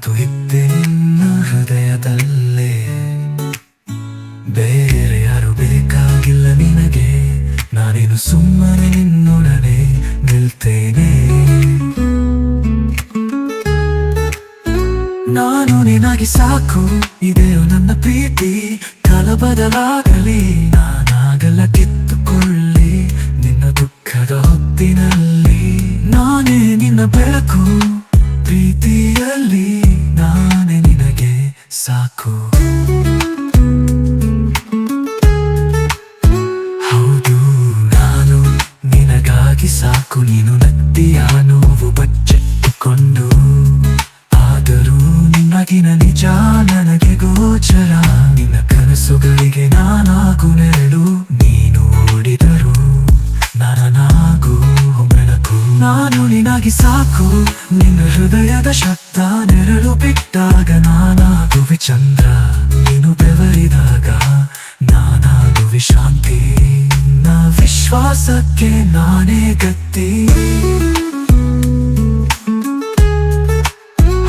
ನಾನಂತೂ ಇದ್ದೆ ನಿನ್ನ ಹೃದಯದಲ್ಲೇ. ಬೇರೆ ಯಾರು ಬೇಕಾಗಿಲ್ಲ ನಿನಗೆ, ನಾನೇನು ಸುಮ್ಮನೆ ನಿನ್ನೊಡನೆ ನಿಲ್ತೇನೆ. ನಾನು ನಿನಗೆ ಸಾಕು, ಇದೆಯೋ ನನ್ನ ಪ್ರೀತಿ. ಕಾಲ ಬದಲಾಗಲಿ, ನಾನಾಗಲ್ಲ ಕಿತ್ತುಕೊಳ್ಳಿ ನಿನ್ನ ದುಃಖದ ಹೊತ್ತಿನಲ್ಲಿ. ನಾನೇ ನಿನ್ನ ಬೆಳಕು, ಪ್ರೀತಿಯಲ್ಲಿ ನಾನೇ ನಿನಗೆ ಸಾಕು. ಹೌದು, ನಾನು ನಿನಗಾಗಿ ಸಾಕು. ನೀನು ನತ್ತಿಯ ನೋವು ಬಚ್ಚಿಟ್ಟುಕೊಂಡು, ಆದರೂ ನಿನ್ನಗಿನ ನಿಜ ನನಗೆ ಗೋಚರ. ನಿನ್ನ ಕನಸುಗಳಿಗೆ ನಾನಾಗು ನೆರಳು, ನೀನು ಓಡಿದರು ನಾನಾಗು ಬೆಳಕು. ನಾನು ನಿನಗೆ ಸಾಕು, ನಿನ್ನ ಹೃದಯದ ಶಬ್ದ ನೆರಳು ಬಿಟ್ಟಾಗ ನಾನಾಗುವೆ ಚಂದ್ರ. ನೀನು ಬೆವರಿದಾಗ ನಾನಾಗುವೆ ಶಾಂತಿ. ನಿನ್ನ ವಿಶ್ವಾಸಕ್ಕೆ ನಾನೇ ಗತಿ.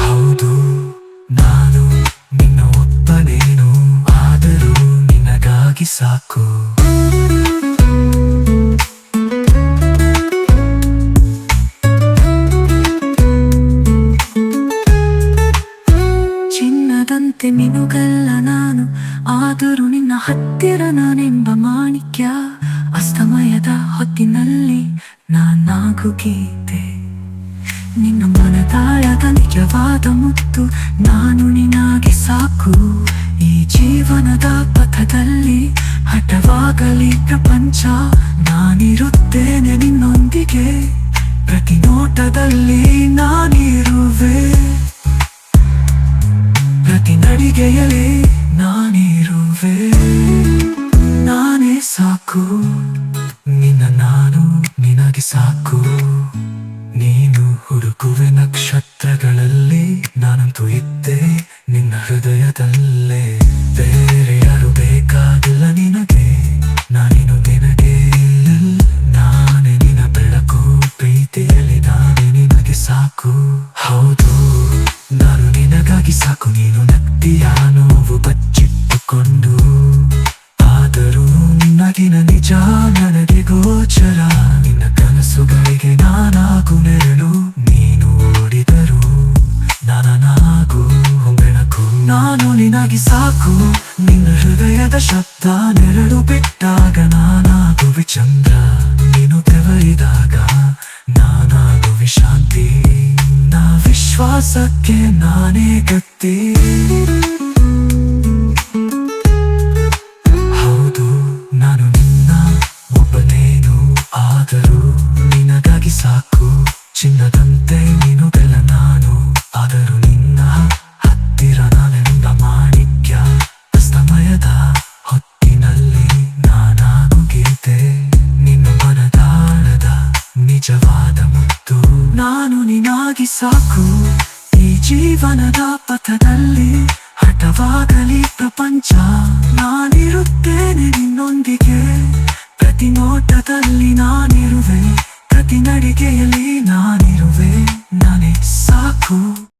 ಹೌದು, ನಾನು ನಿನ್ನ ಒಬ್ಬನೇನು, ಆದರೂ ನಿನಗಾಗಿ ಸಾಕು. ಚಿನ್ನದಂತೆ ಮಿನುಗಲ್ಲ ನಾನು, ಆದರೂ ನಿನ್ನ ಹತ್ತಿರ ನಾನೆಂಬ ಮಾಣಿಕ್ಯ. ಅಸ್ತಮಯದ ಹೊತ್ತಿನಲ್ಲಿ ನಾನಾಗು ಗೀತೆ, ನಿನ್ನ ಮನದಾಳದ ನಿಜವಾದ ಮುತ್ತು. ನಾನು ನಿನಗೆ ಸಾಕು, ಈ ಜೀವನದ ಪಥದಲ್ಲಿ ಹಠವಾಗಲಿ ಪ್ರಪಂಚ. ನಾನಿರುತ್ತೇನೆ ನಿನ್ನೊಂದಿಗೆ, ಪ್ರತಿ ನೋಟದಲ್ಲಿ ನಾನಿರುವೆ, ಪ್ರತಿ ನಡಿಗೆಯಲ್ಲಿ ನಾನಿರುವೆ. ನಾನೇ ಸಾಕು, ನಿನ್ನ ನಾನು ನಿನಗೆ ಸಾಕು. ನೀನು ಹುಡುಕುವೆ ನಕ್ಷತ್ರಗಳಲ್ಲಿ, ನಾನಂತೂ ಇದ್ದೆ ನಿನ್ನ ಹೃದಯದಲ್ಲೇ. ಬೇರೆ ಯಾರು ಬೇಕಾಗಿಲ್ಲ ನಿನಗೆ, ನಾನೇನು ನಿನಗೆ ನಾನೇ ನಿನ್ನ ಬೆಳಕು, ಪ್ರೀತಿಯಲ್ಲಿ ನಾನೇ ನಿನಗೆ ಸಾಕು. ಹೌದು, ನಾನು ನಿನಗಾಗಿ ಸಾಕು. ನೀನು ನತ್ತಿಯ ನೋವು ಬಚ್ಚಿಟ್ಟುಕೊಂಡು, ಆದರೂ ನಿನ್ನಗಿನ ನಿಜ ನನಗೆ ಗೋಚರ. ನಿನ್ನ ಕನಸುಗಳಿಗೆ ನಾನಾಗು ನೆರಳು, ನೀನು ಓಡಿದರು ನಾನಾಗು ಬೆಳಕು. ನಾನು ನಿನಗೆ ಸಾಕು, ನಿನ್ನ ಹೃದಯದ ಶಬ್ದ ನೆರಳು ಬಿಟ್ಟಾಗ ನಾನಾಗುವೆ ಚಂದ್ರ. ನೀನು ಬೆವರಿದಾಗ ನಾನಾಗುವೆ ಶಾಂತಿ. ನಿನ್ನ ವಿಶ್ವಾಸಕ್ಕೆ ನಾನೇ ಗತಿ. ಹೌದು, ನಾನು ನಿನ್ನ ಒಬ್ಬನೇನು, ಆದರೂ ನಿನಗಾಗಿ ಸಾಕು. ಚಿನ್ನದಂತೆ ನೀನುಗಲ್ಲ ನಾನು, ಆದರೂ ನಿನ್ನ ಹತ್ತಿರ ನಾನೆಂದ ಮಾಣಿಕ್ಯ. ಅಸ್ತಮಯದ ಹೊತ್ತಿನಲ್ಲಿ ನಾನಾಗು ಗೀತೆ, ನಿನ್ನ ಮನದಾಳದ ನಿಜವಾದ ಮುತ್ತು. ನಾನು ನಿನಗೆ ಸಾಕು, ಈ ಜೀವನದ ಪಥದಲ್ಲಿ ಹಠವಾಗಲಿ ಪ್ರಪಂಚ. ನಾನಿರುತ್ತೇನೆ ನಿನ್ನೊಂದಿಗೆ, ಪ್ರತಿ ನೋಟದಲ್ಲಿ ನಾನಿರುವೆ, ಪ್ರತಿ ನಡಿಗೆಯಲ್ಲಿ